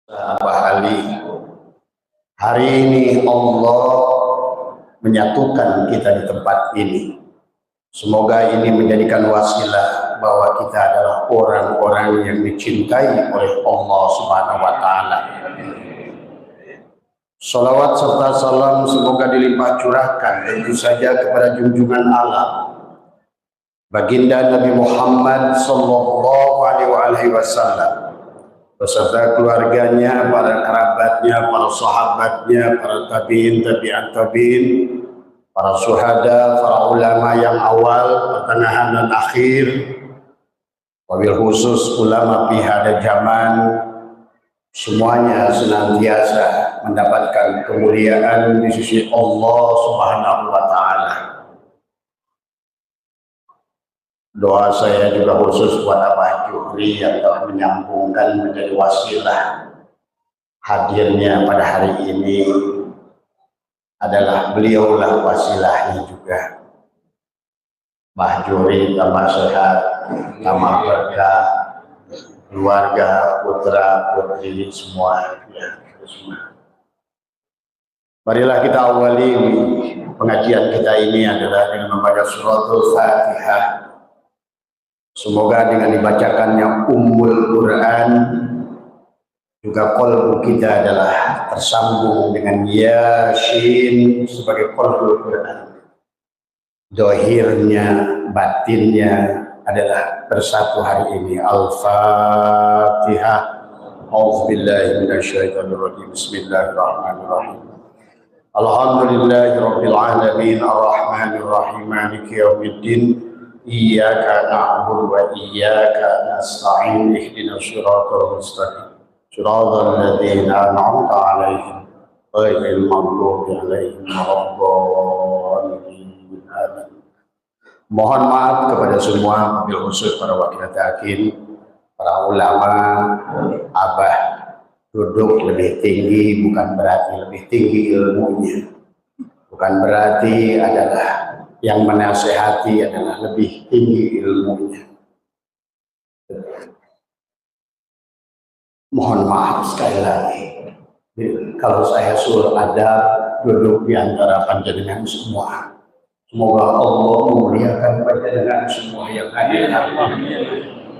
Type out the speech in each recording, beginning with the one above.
Abah Ali, hari ini Allah menyatukan kita di tempat ini. Semoga ini menjadikan wasilah bahwa kita adalah orang-orang yang dicintai oleh Allah Subhanahu wa Ta'ala. Salawat serta salam semoga dilimpah curahkan tentu saja kepada junjungan alam baginda Nabi Muhammad sallallahu alaihi wasallam beserta keluarganya, para kerabatnya, para sahabatnya, para tabi'in, tabi'at tabi'in, para syuhada, para ulama yang awal, pertengahan dan akhir, wabil khusus ulama pihak dan zaman, semuanya senantiasa mendapatkan kemuliaan di sisi Allah Subhanahu wa Ta'ala. Doa saya juga khusus buat Abah Juhri yang telah menyambungkan menjadi wasilah hadirnya pada hari ini, adalah beliaulah wasilahnya juga. Abah Juhri tambah sehat, tambah berkah, keluarga, putra, putri semua ya, semua. Marilah kita awali pengajian kita ini adalah dengan membaca suratul Fatihah. Semoga dengan dibacakannya Ummul Quran juga qalbu kita adalah tersambung dengan Yasin sebagai qalbul Quran. Dohirnya, batinnya adalah bersatu hari ini. Al-Fatihah. A'udzubillahi minasyaitonirrajim. Bismillahirrahmanirrahim. Alhamdulillahirabbil alamin arrahmanir rahim maliki yaumiddin. Iyyaka na'budu wa iyyaka nasta'in ihdinas siratal mustaqim siratal ladzina an'amta 'alaihim ghairil maghdubi 'alaihim waladdallin. Amin. Mohon maaf kepada semua, wabil khusus para wakil takin, para ulama. Abah duduk lebih tinggi bukan berarti lebih tinggi ilmunya, bukan berarti adalah yang menasehati adalah lebih tinggi ilmunya. Mohon maaf sekali lagi kalau saya suruh adab duduk di antara panjenengan semua. Semoga Allah memuliakan panjenengan semua yang hadir.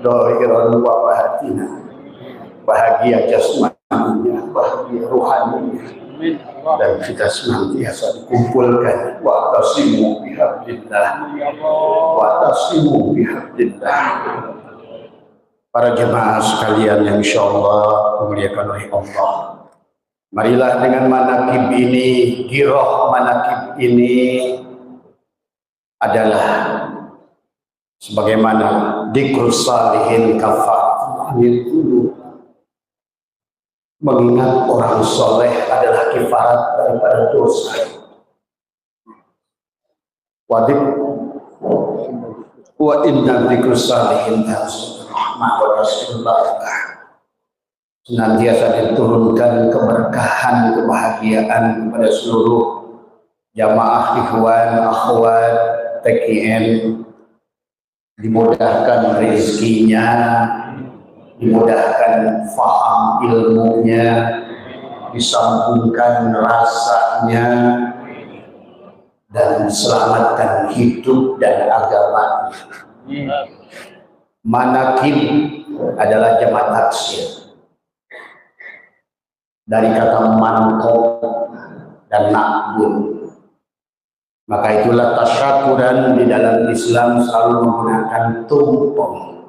Dohiran wa bahatina, bahagia jasmaninya, bahagia ruhaninya, dan kita senantiasa dikumpulkan wa'tasimu bihablillah, wa'tasimu bihablillah. Para jemaah sekalian yang insyaallah dimuliakan oleh Allah, marilah dengan manakib ini, giroh manakib ini adalah sebagaimana dzikrus salihin kafaratun dulu. Mengingat orang soleh adalah kifarat daripada dosa. Wa inna dzikrus salihin rahmah wa rasulullah. Senantiasa diturunkan keberkahan, kebahagiaan kepada seluruh jamaah ikhwan, akhwat, TKN, dimudahkan rezekinya, dimudahkan faham ilmunya, disambungkan rasanya, dan diselamatkan hidup dan agamanya. Manakib adalah jamak taksir dari kata manqab dan naqbun. Maka itulah tasyakuran di dalam Islam selalu menggunakan tumpeng.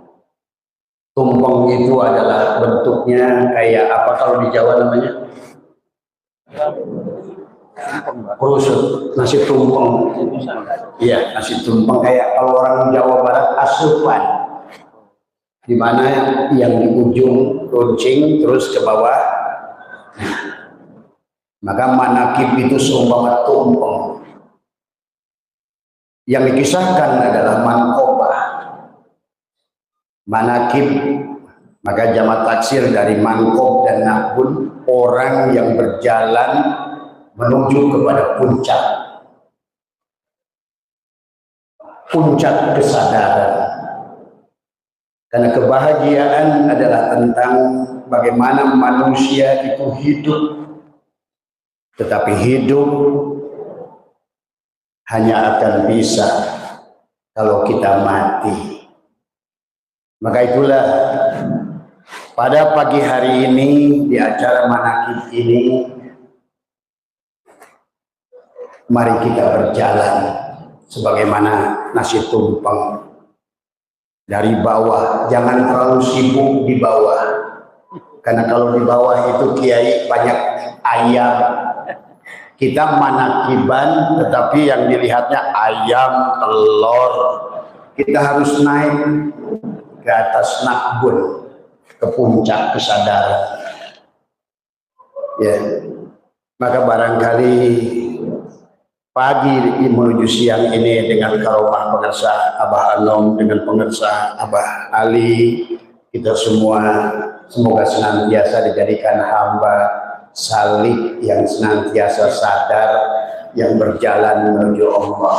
Tumpeng itu adalah bentuknya kayak apa kalau di Jawa namanya? Kerusut, nasi tumpeng. Iya, nasi tumpeng kayak kalau orang Jawa Barat asupan. Di mana yang di ujung runcing terus ke bawah. Maka manakib itu seumpama tumpeng. Yang dikisahkan adalah manqobah. Manakib, maka jamak taksir dari manqob dan naqbun, orang yang berjalan menuju kepada puncak. Puncak kesadaran. Karena kebahagiaan adalah tentang bagaimana manusia itu hidup, tetapi hidup hanya akan bisa kalau kita mati. Maka itulah pada pagi hari ini di acara manakib ini, mari kita berjalan sebagaimana nasi tumpeng dari bawah. Jangan terlalu sibuk di bawah, karena kalau di bawah itu kiai banyak ayam. Kita manakiban, tetapi yang dilihatnya ayam, telur. Kita harus naik ke atas nakbun, ke puncak kesadaran. Ya, maka barangkali pagi menuju siang ini dengan karomah pengersa Abah Anom, dengan pengersa Abah Ali, kita semua semoga senantiasa dijadikan hamba salih yang senantiasa sadar, yang berjalan menuju Allah.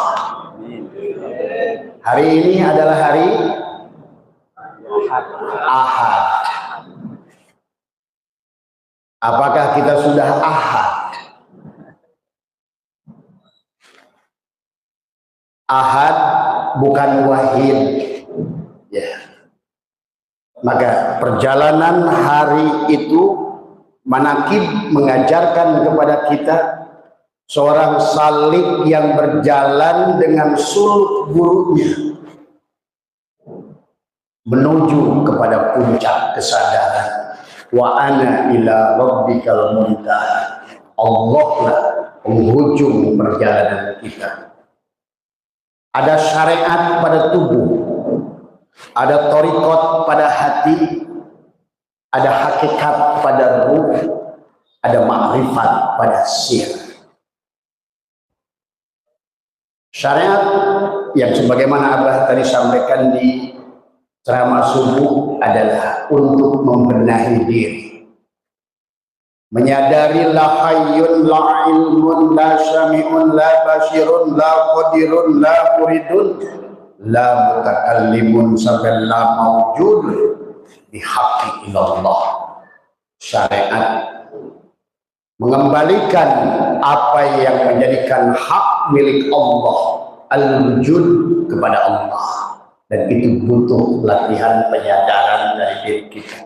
Hari ini adalah hari Ahad. Apakah kita sudah Ahad? Ahad bukan wahid. Ya. Maka perjalanan hari itu, manakib mengajarkan kepada kita seorang salik yang berjalan dengan suluk gurunya menuju kepada puncak kesadaran. Wa ana ila rabbikal muntaha. Allah lah penghujung perjalanan kita. Ada syariat pada tubuh, ada thariqat pada hati, ada hakikat pada ruh, ada ma'rifat pada sir. Syariat yang sebagaimana Abah tadi sampaikan di ceramah subuh adalah untuk membenahi diri, menyadari la hayyun la ilmun la syami'un la basirun la qadirun la muridun la mutakallimun sampai la mawjud bihaqqi ilallah. Syariat mengembalikan apa yang menjadikan hak milik Allah, al-wujud, kepada Allah, dan itu butuh latihan penyadaran dari diri kita.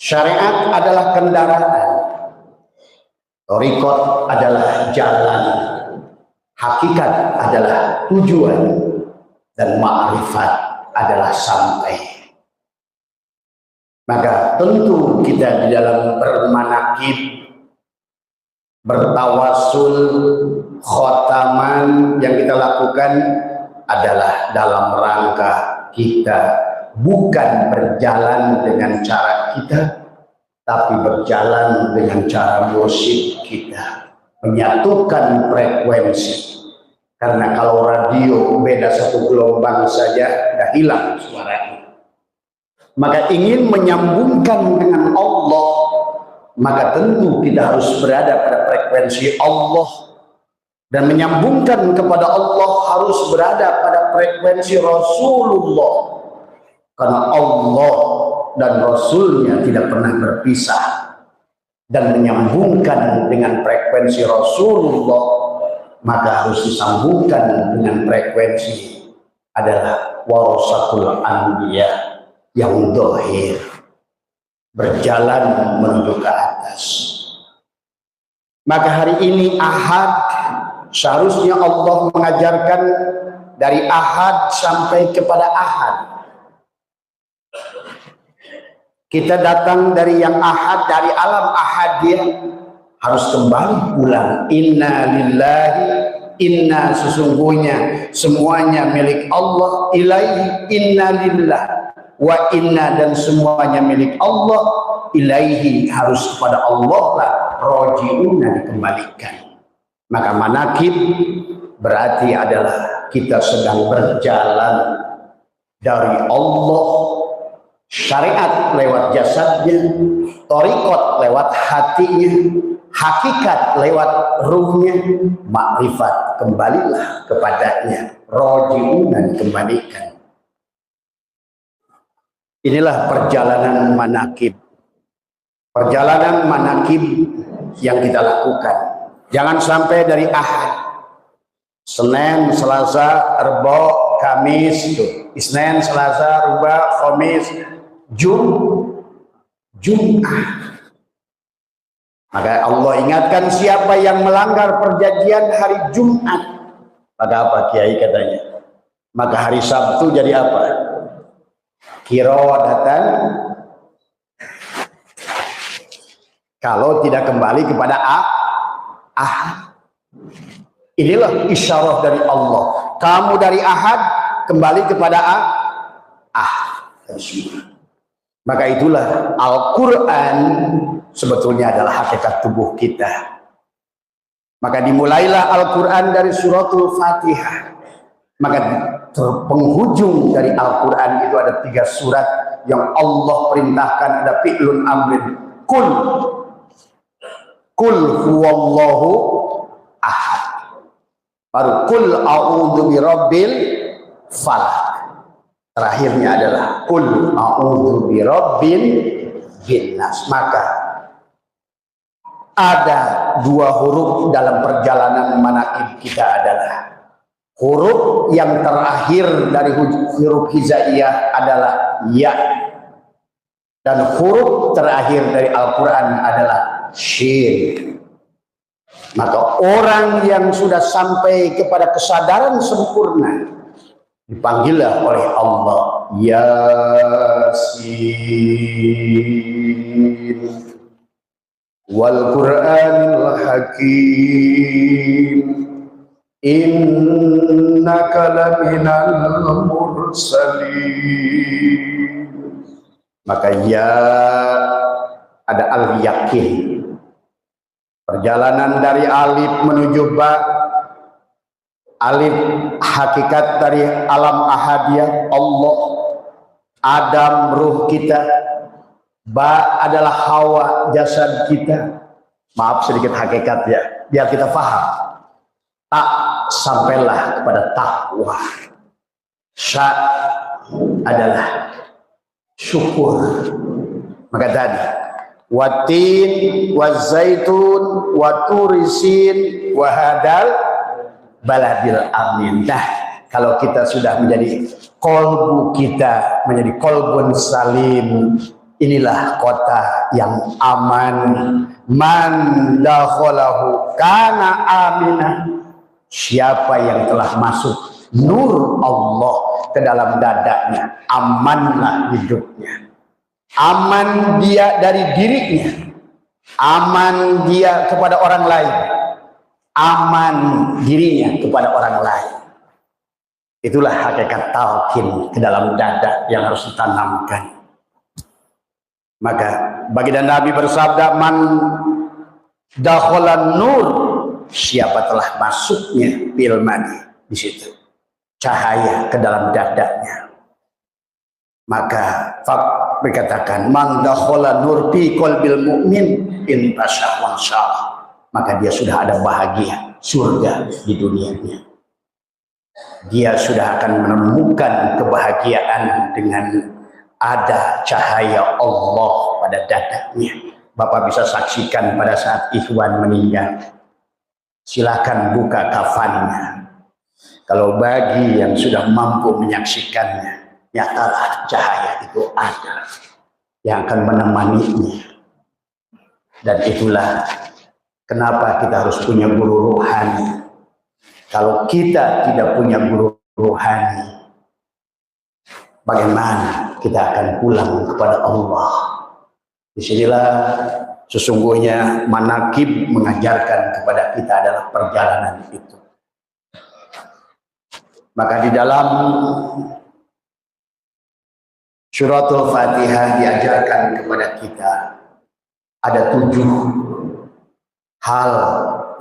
Syariat adalah kendaraan, thariqat adalah jalan, hakikat adalah tujuan, dan ma'rifat adalah sampai. Maka tentu kita di dalam bermanakib, bertawasul, khotaman yang kita lakukan adalah dalam rangka kita bukan berjalan dengan cara kita, tapi berjalan dengan cara mursyid kita, menyatukan frekuensi. Karena kalau radio beda satu gelombang saja dah hilang suaranya. Maka ingin menyambungkan dengan Allah, maka tentu kita harus berada pada frekuensi Allah, dan menyambungkan kepada Allah harus berada pada frekuensi Rasulullah, karena Allah dan Rasulnya tidak pernah berpisah. Dan menyambungkan dengan frekuensi Rasulullah, maka harus disambungkan dengan frekuensi adalah warasatul anbiya yang dohir, berjalan menuju ke atas. Maka hari ini Ahad, seharusnya Allah mengajarkan dari Ahad sampai kepada Ahad. Kita datang dari yang Ahad, dari alam Ahadiyah, harus kembali pulang. Inna lillahi, inna sesungguhnya semuanya milik Allah, ilaihi inna lillah, wa inna dan semuanya milik Allah, ilaihi harus kepada Allah lah roji'una dikembalikan. Maka manakib berarti adalah kita sedang berjalan dari Allah, syariat lewat jasadnya, thariqat lewat hatinya, hakikat lewat ruhnya, makrifat kembalilah kepadanya, roji'una dikembalikan. Inilah perjalanan manakib. perjalanan manakib yang kita lakukan. Jangan sampai dari Ahad, Senin, Selasa, Rebo, Kamis, Isnin, Selasa, Rabu, Kamis, Jumat. Maka Allah ingatkan siapa yang melanggar perjanjian hari Jumat. Maka apa Kiai katanya? Maka hari Sabtu jadi apa? Kirodatan. Kalau tidak kembali kepada Ahad. Inilah isyarah dari Allah. Kamu dari Ahad kembali kepada Ahad. Maka itulah Al-Quran sebetulnya adalah hakikat tubuh kita. Maka dimulailah Al-Quran dari suratul Fatihah. Maka penghujung dari Al-Quran itu ada 3 surat yang Allah perintahkan, ada fi'lun amrin. Kul huwallahu ahad. Baru kul a'udzu birabbil falaq. Terakhirnya adalah kul a'udzu birabbin nas. Maka ada 2 huruf dalam perjalanan manaqib kita adalah huruf yang terakhir dari huruf hijaiyah adalah ya, dan huruf terakhir dari Al-Quran adalah shin. Maka orang yang sudah sampai kepada kesadaran sempurna dipanggillah oleh Allah Yasin wal Qur'anil Hakim innaka laminal mursalin. Maka ya ada al-yakin, perjalanan dari alif menuju ba. Alif hakikat dari alam ahadiyah Allah, Adam ruh kita, ba adalah Hawa jasad kita. Maaf sedikit hakikat ya, biar kita paham. Tak sampailah kepada takwa. Sya adalah syukur. Maka tadi watin wazaitun waturisin wahadal baladil amin. Nah, kalau kita sudah menjadi kolbu kita menjadi kolbun salim, inilah kota yang aman. Man dakhalahu kana aminah. Siapa yang telah masuk nur Allah ke dalam dadanya, amanlah hidupnya. Aman dia dari dirinya, aman dia kepada orang lain, aman dirinya kepada orang lain. Itulah hakikat talqin ke dalam dada yang harus ditanamkan. Maka baginda Nabi bersabda, man dakhalan nur, siapa telah masuknya filmani, di situ cahaya ke dalam dadanya. Maka berkatakan man dakhala nur fi qalbil mu'min intasha wa syara. Maka dia sudah ada bahagia surga di dunianya. Dia sudah akan menemukan kebahagiaan dengan ada cahaya Allah pada dadanya. Bapak bisa saksikan pada saat ikhwan meninggal, silakan buka kafannya. Kalau bagi yang sudah mampu menyaksikannya, nyatalah cahaya itu ada yang akan menemaninya. Dan itulah kenapa kita harus punya guru rohani. Kalau kita tidak punya guru rohani, bagaimana kita akan pulang kepada Allah? Disinilah sesungguhnya manaqib mengajarkan kepada kita adalah perjalanan itu. Maka di dalam suratul Fatihah diajarkan kepada kita ada 7 hal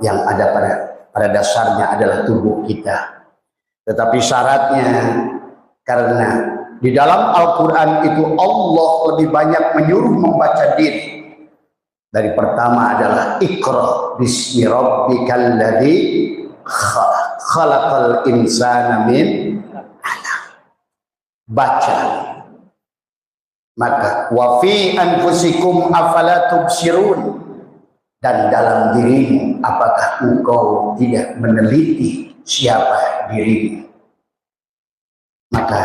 yang ada pada dasarnya adalah tubuh kita. Tetapi syaratnya, karena di dalam Al-Quran itu Allah lebih banyak menyuruh membaca diri. Dari pertama adalah Iqra bismi rabbikal ladzi khalaqal insana min 'alaq. Baca Maka wa fi anfusikum afala tubsirun, dan dalam dirimu apakah engkau tidak meneliti siapa dirimu? Maka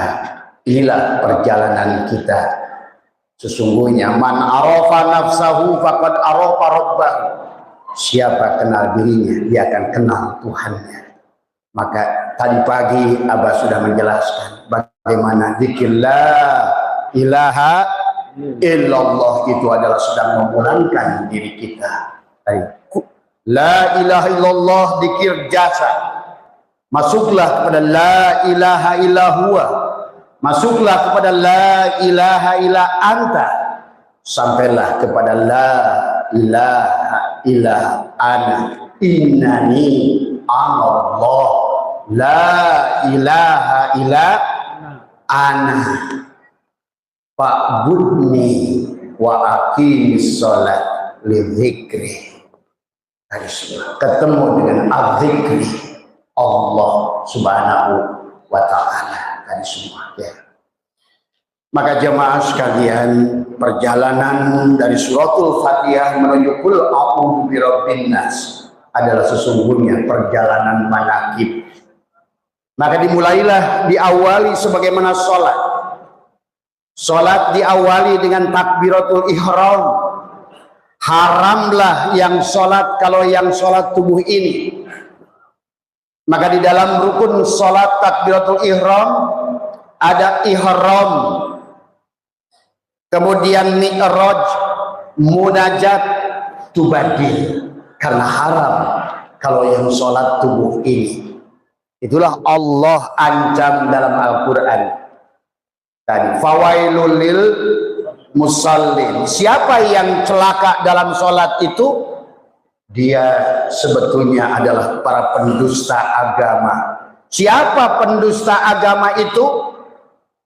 inilah perjalanan kita. Sesungguhnya man arafa nafsahu faqad arafa rabbahu. Siapa kenal dirinya, dia akan kenal Tuhannya. Maka tadi pagi Abah sudah menjelaskan bagaimana zikir la ilaha illallah itu adalah sedang memulangkan diri kita. La ilaha illallah zikir jasa. Masuklah kepada la ilaha illallah. Masuklah kepada la ilaha illa anta. Sampailah kepada la ilaha illa ana. Innani Allah. La ilaha illa ana. Fa'budni wa aqimis sholat li dzikri. Ketemu dengan al-dzikri Allah subhanahu wa ta'ala tadi semua ya. Maka jemaah sekalian, perjalanan dari suratul Fatihah menuju qul a'udzu birabbin nas adalah sesungguhnya perjalanan manaqib. Maka dimulailah, diawali sebagaimana sholat. Sholat diawali dengan takbiratul ihram. Haramlah yang sholat kalau yang sholat tubuh ini. Maka di dalam rukun sholat takbiratul ihram ada ihram, kemudian mi'raj, munajat, tubadil. Karena haram kalau yang sholat tubuh ini. Itulah Allah ancam dalam Al-Quran tadi, fawailul lil musallin. Siapa yang celaka dalam sholat itu, dia sebetulnya adalah para pendusta agama. Siapa pendusta agama itu?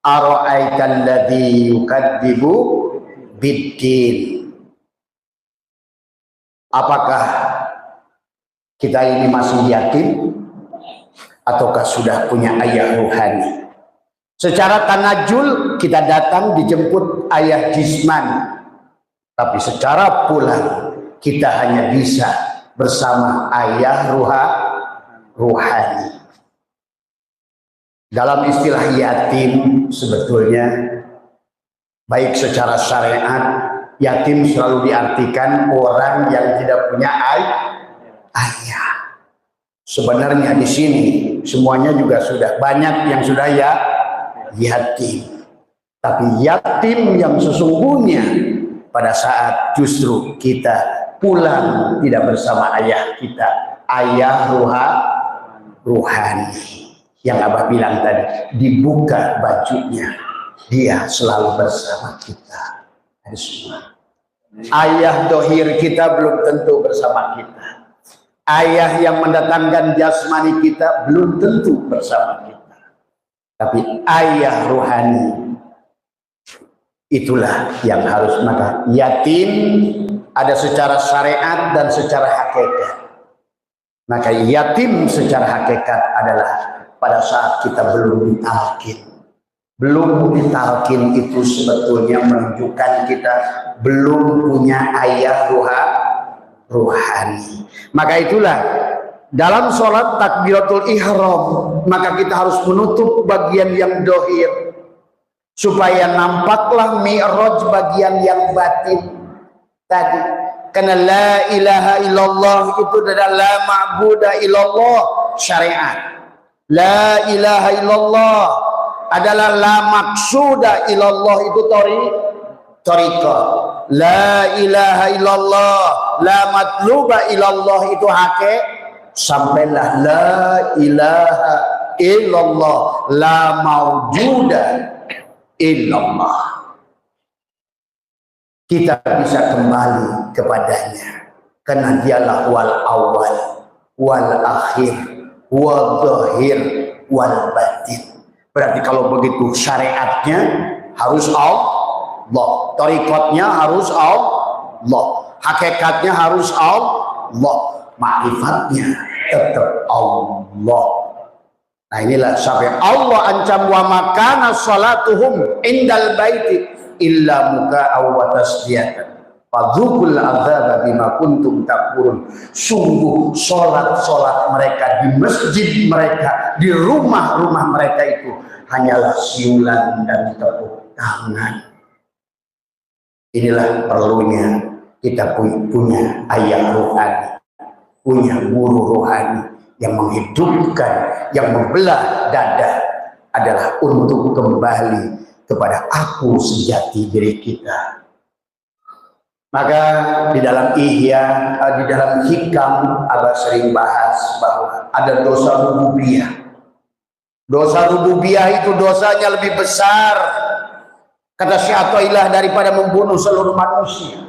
Ara'aital ladzi yukadzibu biddin. Apakah kita ini masih yakin ataukah sudah punya ayah ruhani? Secara tanajul kita datang dijemput ayah jismani, tapi secara pulang kita hanya bisa bersama ayah ruhani. Dalam istilah yatim sebetulnya baik secara syariat, yatim selalu diartikan orang yang tidak punya ayah. Sebenarnya di sini semuanya juga sudah banyak yang sudah yatim. Tapi yatim yang sesungguhnya pada saat justru kita pulang tidak bersama ayah kita, ayah ruhani. Yang Abah bilang tadi, dibuka bajunya, dia selalu bersama kita. Ada semua. Ayah dohir kita belum tentu bersama kita. Ayah yang mendatangkan jasmani kita belum tentu bersama kita. Tapi ayah ruhani, itulah yang harus. Maka yatim ada secara syariat dan secara hakikat. Maka yatim secara hakikat adalah pada saat kita belum ditalkin. Belum ditalkin itu sebetulnya menunjukkan kita belum punya ayah ruhani. Maka itulah dalam sholat takbiratul ihram, maka kita harus menutup bagian yang dohir supaya nampaklah mi'raj bagian yang batin tadi. Karena la ilaha illallah itu adalah la ma'buda illallah syariat. La ilaha illallah adalah la maksuda illallah itu tariqah. La ilaha illallah la matluba illallah itu sampailah la ilaha illallah la maujuda illallah. Kita bisa kembali kepadanya karena dialah wal awal wal akhir wal zahir wal batin. Berarti kalau begitu syariatnya harus Allah, tariqatnya harus Allah, hakikatnya harus Allah, makrifatnya tetap Allah. Nah inilah sampai Allah ancam wa makana salatuhum indal baiti illa muka'aw wa tasdiyatan fadzukul adzaba bima kuntum takfurun. Sungguh solat mereka di masjid mereka, di rumah-rumah mereka itu hanyalah siulan dan tepuk tangan. Inilah perlunya kita punya ayah rohani, punya guru rohani yang menghidupkan, yang membelah dada adalah untuk kembali kepada aku sejati diri kita. Maka di dalam ihya, di dalam hikam, Abah sering bahas bahwa ada dosa rububiyah. Dosa rububiyah itu dosanya lebih besar, kata Syekh Athaillah, daripada membunuh seluruh manusia.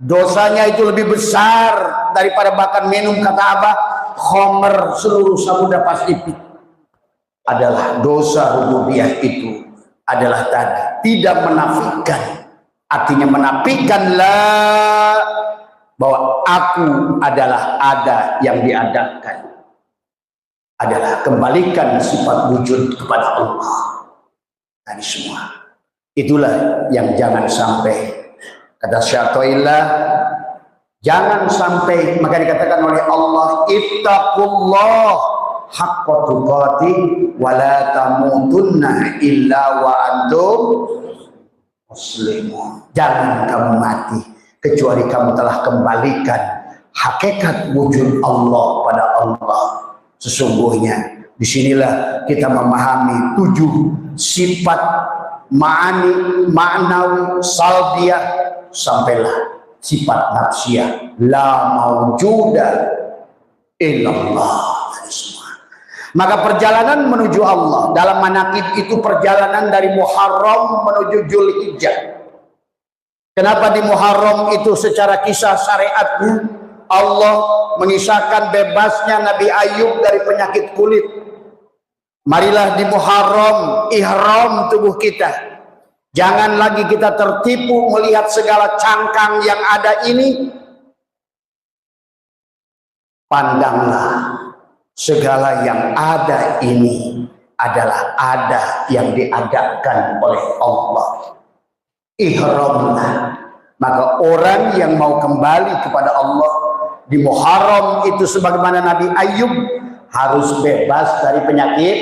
Dosanya itu lebih besar daripada bahkan minum, kata Abah, khomer seluruh samudra Pasifik. Adalah dosa rububiyah itu adalah tadi tidak menafikan, artinya menafikanlah bahwa aku adalah ada yang diadakan, adalah kembalikan sifat wujud kepada Allah. Tadi semua itulah yang jangan sampai, kata Syekh Athaillah, jangan sampai, maka dikatakan oleh Allah, ittaqullah haqqa tuqatih wa la tamutunna illa wa antum muslimun. Jangan kamu mati kecuali kamu telah kembalikan hakikat wujud Allah pada Allah. Sesungguhnya disinilah kita memahami 7 sifat ma'nawi salbiyah sampailah sifat nafsiyah la maujuda illallah. Maka perjalanan menuju Allah dalam manaqib itu perjalanan dari Muharram menuju Dzulhijjah. Kenapa di Muharram itu secara kisah syariatnya Allah mengisahkan bebasnya Nabi Ayub dari penyakit kulit. Marilah di Muharram ihram tubuh kita. Jangan lagi kita tertipu melihat segala cangkang yang ada ini. Pandanglah segala yang ada ini adalah ada yang diadakan oleh Allah. Ihramlah. Maka orang yang mau kembali kepada Allah di Muharram itu sebagaimana Nabi Ayub harus bebas dari penyakit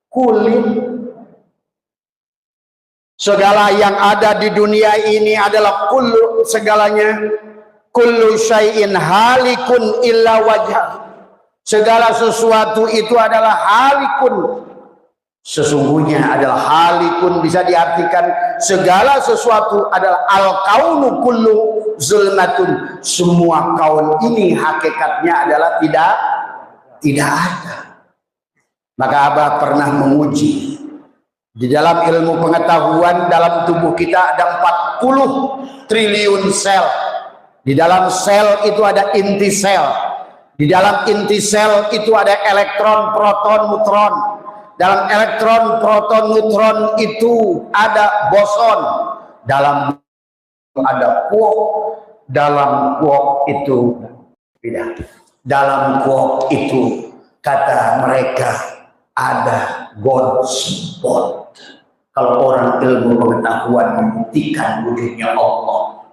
kulit. Segala yang ada di dunia ini adalah kullu, segalanya kullu syai'in halikun illa wajhah. Segala sesuatu itu adalah halikun. Sesungguhnya adalah halikun bisa diartikan segala sesuatu adalah al-kaunu kullu zulmatun. Semua kaun ini hakikatnya adalah tidak ada. Maka Abah pernah menguji di dalam ilmu pengetahuan dalam tubuh kita ada 40 triliun sel. Di dalam sel itu ada inti sel. Di dalam inti sel itu ada elektron, proton, neutron. Dalam elektron, proton, neutron itu ada boson. Dalam ada quark. Dalam quark itu tidak. Dalam quark itu kata mereka ada God spot. Kalau orang ilmu pengetahuan membuktikan wujudnya Allah,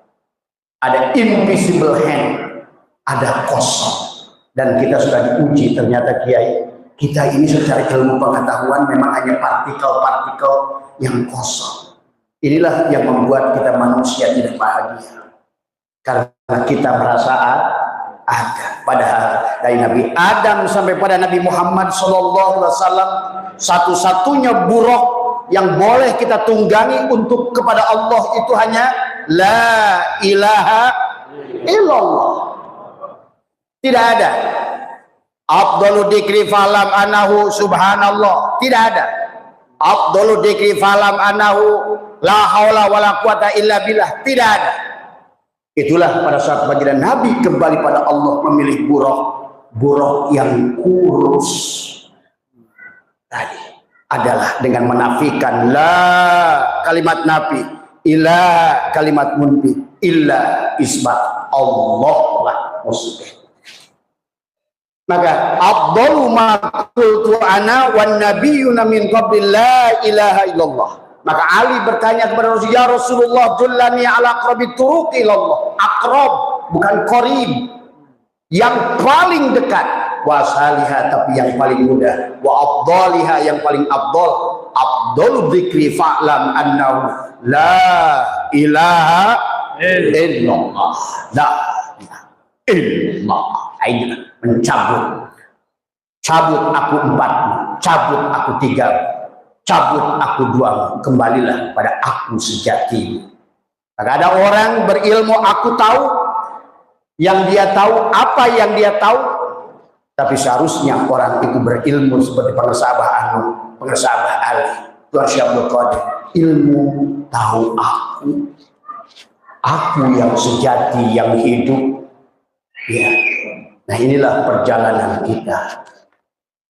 ada invisible hand, ada kosong. Dan kita sudah diuji ternyata Kiai, kita ini secara ilmu pengetahuan memang hanya partikel-partikel yang kosong. Inilah yang membuat kita manusia tidak bahagia, karena kita merasa ada. Padahal dari Nabi Adam sampai pada Nabi Muhammad SAW, satu-satunya buruk yang boleh kita tunggangi untuk kepada Allah itu hanya la ilaha illallah. Tidak ada afdalu dzikri falam anahu subhanallah. Tidak ada afdalu dzikri falam anahu la haula wala quwata illa billah. Tidak ada. Itulah pada saat baginda Nabi kembali pada Allah memilih buruk yang kurus tadi adalah dengan menafikan la kalimat nafi ila kalimat munfi illa isbat Allah lah maksudnya. Maka afdalu ma qultu ana wan nabiyyuna min qabli la ilaha illallah. Maka Ali bertanya kepada Rasul, ya Rasulullah, dullani ala aqrabit turuq ilallah. Aqrab bukan qarib, yang paling dekat. Wa salihah, tapi yang paling mudah. Wa afdaliha, yang paling afdal. Afdalu dzikri fa'lam annahu la ilaha illallah. La ilaha illallah. Ayo mencabut. Cabut aku 4, cabut aku 3, cabut aku 2, kembalilah pada aku sejati. Maka ada orang berilmu, aku tahu, yang dia tahu, apa yang dia tahu, tapi seharusnya orang itu berilmu seperti pengesabah Anu, pengesabah Ali, Tuan Syabul Qadir. Ilmu tahu aku yang sejati, yang hidup. Ya, nah inilah perjalanan kita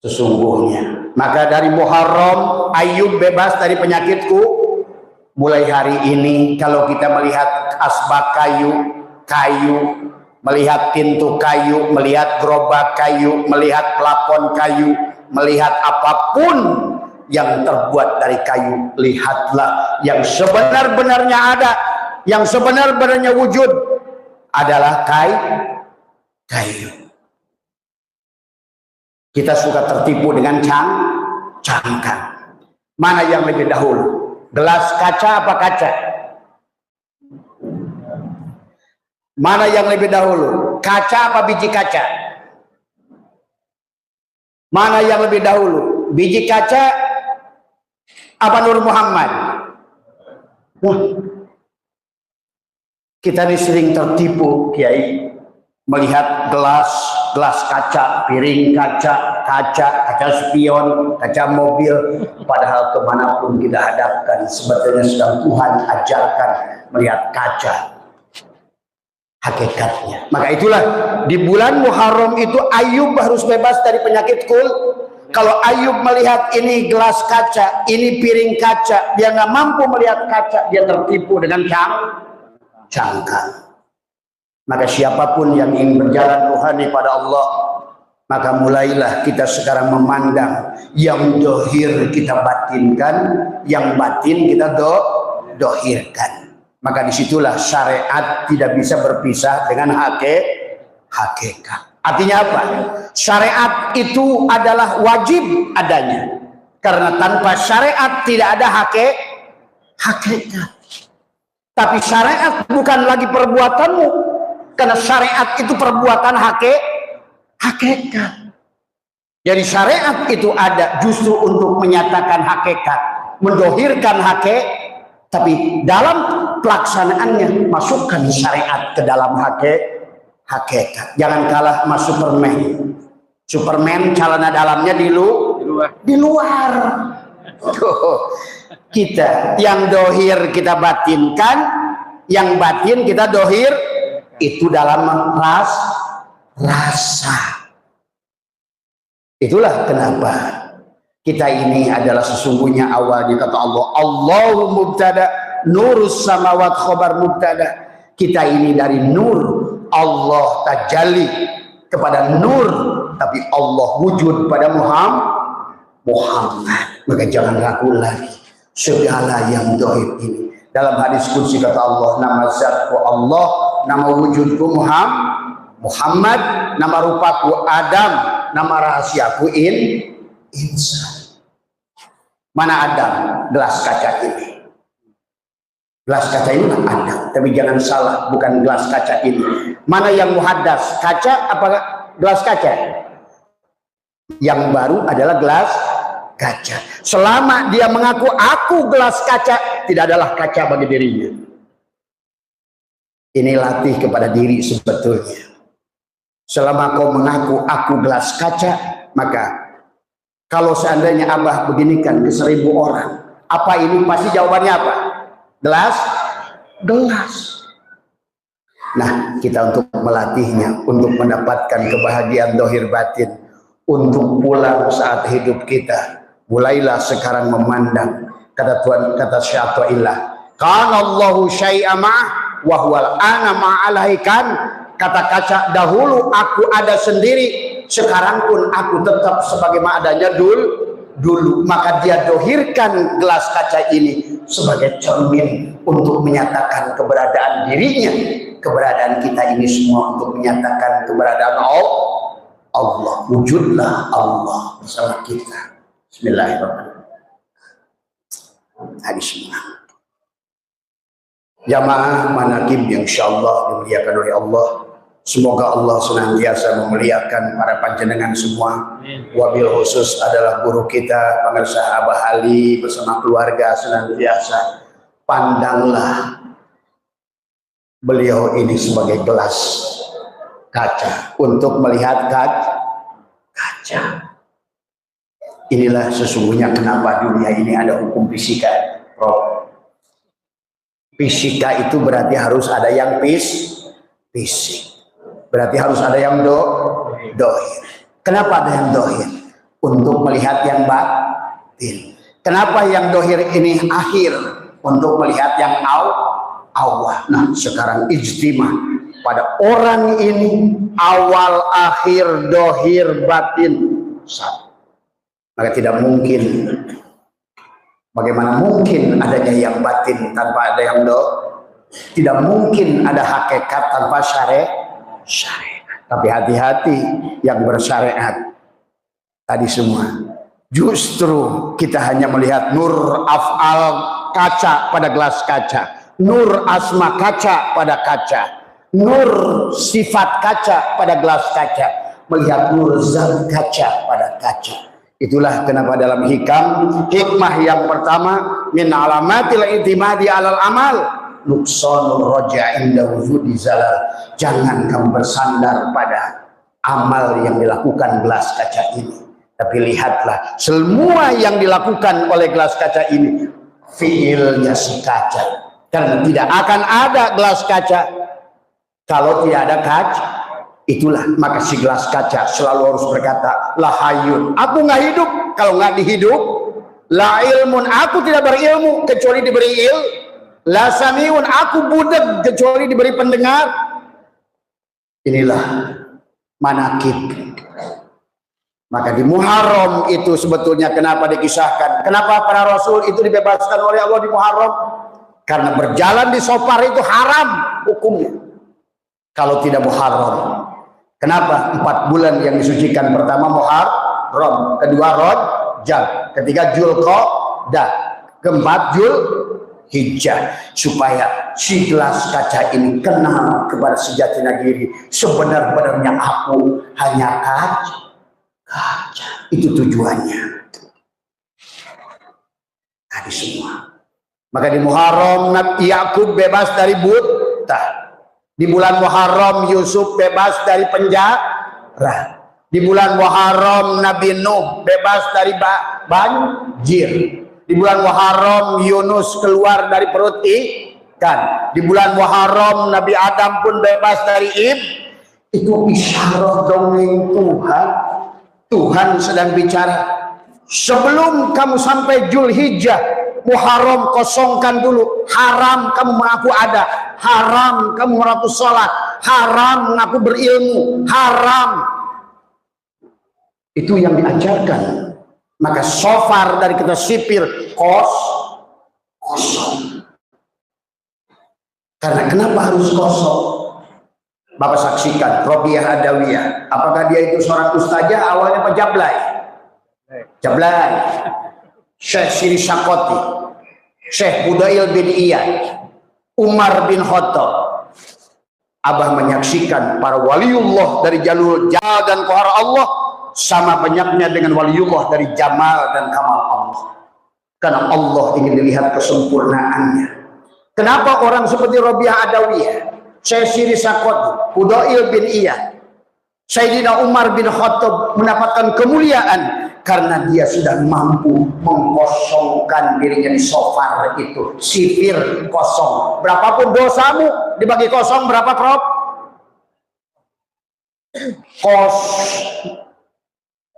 sesungguhnya. Maka dari Muharram, Ayub bebas dari penyakitku. Mulai hari ini kalau kita melihat asbak kayu, melihat pintu kayu, melihat gerobak kayu, melihat plafon kayu, melihat apapun yang terbuat dari kayu, lihatlah yang sebenar-benarnya ada, yang sebenar-benarnya wujud adalah kayu. Kita suka tertipu dengan cangkang. Mana yang lebih dahulu? Gelas kaca apa kaca? Mana yang lebih dahulu? Kaca apa biji kaca? Mana yang lebih dahulu? Biji kaca apa Nur Muhammad? Wah, kita ini sering tertipu, Kiai, melihat gelas kaca, piring kaca spion, kaca mobil. Padahal kemanapun kita hadapkan, sebetulnya sedang Tuhan ajarkan melihat kaca hakikatnya. Maka itulah di bulan Muharram itu Ayub harus bebas dari penyakit kul. Kalau Ayub melihat ini gelas kaca, ini piring kaca, dia nggak mampu melihat kaca, dia tertipu dengan cangkang. Maka siapapun yang ingin berjalan rohani pada Allah, maka mulailah kita sekarang memandang yang dohir kita batinkan, yang batin kita dohirkan. Maka disitulah syariat tidak bisa berpisah dengan hakikat. Artinya apa? Syariat itu adalah wajib adanya. Karena tanpa syariat tidak ada hakikat. Tapi syariat bukan lagi perbuatanmu. Karena syariat itu perbuatan hakikat. Jadi syariat itu ada justru untuk menyatakan hakikat, mendohirkan hakikat. Tapi dalam pelaksanaannya masukkan syariat ke dalam hakikat. Jangan kalah sama Superman celana dalamnya di luar. Tuh, kita yang dohir kita batinkan, yang batin kita dohir itu dalam rasa. Itulah kenapa kita ini adalah sesungguhnya awalnya kata Allah, Allahu mubtada, nurus samawat khobar mubtada. Kita ini dari nur, Allah tajalli kepada nur, tapi Allah wujud pada Muhammad. Maka jangan ragu lagi segala yang dohir ini. Dalam hadis qudsi kata Allah, nama zatku Allah, nama wujudku Muhammad, nama rupaku Adam, nama rahasiaku insan. Mana Adam? Gelas kaca ini. Gelas kaca ini Adam, tapi jangan salah, bukan gelas kaca ini. Mana yang muhaddas? Kaca apa gelas kaca? Yang baru adalah gelas kaca. Selama dia mengaku aku gelas kaca, tidak adalah kaca bagi dirinya. Ini latih kepada diri sebetulnya. Selama kau mengaku aku gelas kaca, maka kalau seandainya Abah beginikan ke 1000 orang, apa ini pasti jawabannya apa? Gelas. Nah, kita untuk melatihnya, untuk mendapatkan kebahagiaan dohir batin, untuk pulang saat hidup kita, mulailah sekarang memandang. Kata Tuhan, kata Syai'illah, kana Allahu syai'a ma'ah wa huwal ana ma'alaikan. Kata kaca, dahulu aku ada sendiri, sekarang pun aku tetap sebagaimana adanya dulu. Maka dia dohirkan gelas kaca ini sebagai cermin untuk menyatakan keberadaan dirinya, keberadaan kita ini semua untuk menyatakan keberadaan Allah. Wujudlah Allah bersama kita. Bismillahirrahmanirrahim. Hadis semua jamaah manaqib yang insyaallah dimuliakan oleh Allah. Semoga Allah senantiasa memuliakan para panjenengan semua. Wabil khusus adalah guru kita Pemirsa Abah Ali bersama keluarga, senantiasa pandanglah beliau ini sebagai gelas kaca untuk melihat kaca. Inilah sesungguhnya kenapa dunia ini ada hukum fisika. Fisika itu berarti harus ada yang fisik. Berarti harus ada yang dohir. Kenapa ada yang dohir? Untuk melihat yang batin. Kenapa yang dohir ini akhir? Untuk melihat yang awal. Nah, sekarang ijtima pada orang ini awal, akhir, dohir, batin satu. Maka tidak mungkin. Bagaimana mungkin adanya yang batin tanpa ada yang tidak mungkin ada hakikat tanpa syariat. Tapi hati-hati yang bersyariat tadi semua. Justru kita hanya melihat nur af'al kaca pada gelas kaca, nur asma kaca pada kaca, nur sifat kaca pada gelas kaca, melihat nur zat kaca pada kaca. Itulah kenapa dalam hikmah yang pertama min alamatil i'timadi alal amal nuqsanul raja' inda wujudi zalal. Jangan kamu bersandar pada amal yang dilakukan gelas kaca ini, tapi lihatlah semua yang dilakukan oleh gelas kaca ini fiilnya si kaca. Karena tidak akan ada gelas kaca kalau tidak ada kaca. Itulah maka si gelas kaca selalu harus berkata la hayyun, aku nggak hidup kalau nggak dihidup. La ilmun, aku tidak berilmu kecuali diberi la samiun, aku budak kecuali diberi pendengar. Inilah manaqib. Maka di Muharram itu sebetulnya kenapa dikisahkan, kenapa para rasul itu dibebaskan oleh Allah di Muharram? Karena berjalan di Sofar itu haram hukumnya kalau tidak Muharram. Kenapa? 4 bulan yang disucikan, pertama Muharram, kedua Rajab, ketiga Dzulqa'dah, keempat Dzulhijjah, supaya si gelas kaca ini kenal kepada sejatinya diri. Sebenar-benarnya aku hanya kaca. Itu tujuannya. Tadi semua. Maka di Muharram Yakub bebas dari buta. Di bulan Muharram Yusuf bebas dari penjara. Di bulan Muharram Nabi Nuh bebas dari banjir. Di bulan Muharram Yunus keluar dari perut ikan. Di bulan Muharram Nabi Adam pun bebas dari itu isyarat dongeng Tuhan. Tuhan sedang bicara. Sebelum kamu sampai Dzulhijjah, Muharram kosongkan dulu. Haram kamu mengaku ada, haram kamu mengaku sholat, haram mengaku berilmu, haram. Itu yang diajarkan. Maka Sofar dari kata sipir kosong. Karena kenapa harus kosong? Bapak saksikan Robiah Adawiyah. Apakah dia itu seorang ustazah? Awalnya Pak Jablay, Syekh Siri Sakoti, Syekh Budail bin Iyad, Umar bin Khattab. Abah menyaksikan para waliullah dari jalur Jal dan Kohar Allah sama banyaknya dengan waliullah dari Jamal dan Kamal Allah. Karena Allah ingin dilihat kesempurnaannya. Kenapa orang seperti Robiah Adawiyah, Syekh Siri Sakoti, Budail bin Iyad, Sayyidina Umar bin Khattab mendapatkan kemuliaan karena dia sudah mampu mengkosongkan dirinya di Sofar itu. Sifir kosong. Berapapun dosamu dibagi kosong berapa Prof?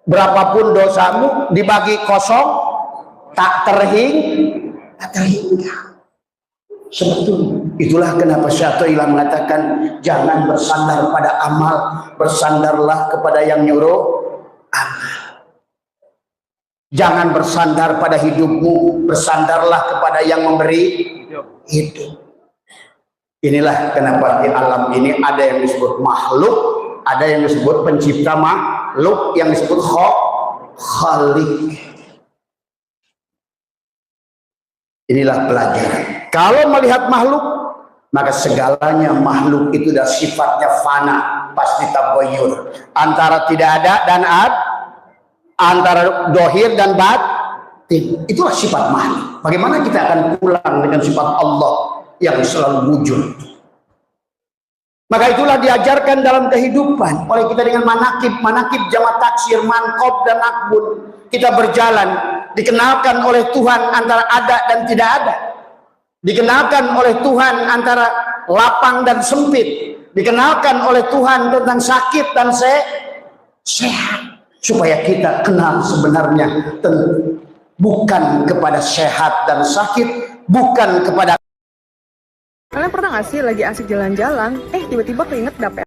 Berapapun dosamu dibagi kosong tak terhingga. Sebetulnya Itulah kenapa Syaikhullah mengatakan jangan bersandar pada amal, bersandarlah kepada yang nyuruh amal. Jangan bersandar pada hidupmu, bersandarlah kepada yang memberi hidup. Inilah kenapa di alam ini ada yang disebut makhluk, ada yang disebut pencipta makhluk, yang disebut khalik. Inilah pelajaran. Kalau melihat makhluk, maka segalanya makhluk itu dah sifatnya fana, pasti tabayyur. Antara tidak ada dan ada, antara dohir dan batin. Itulah sifat makhluk. Bagaimana kita akan pulang dengan sifat Allah yang selalu wujud? Maka itulah diajarkan dalam kehidupan oleh kita dengan manakib jamak taksir, manqab dan akbun. Kita berjalan, dikenalkan oleh Tuhan antara ada dan tidak ada. Dikenalkan oleh Tuhan antara lapang dan sempit. Dikenalkan oleh Tuhan tentang sakit dan sehat. Supaya kita kenal sebenarnya bukan kepada sehat dan sakit, bukan kepada. Kalian pernah gak sih lagi asik jalan-jalan, tiba-tiba keinget dapet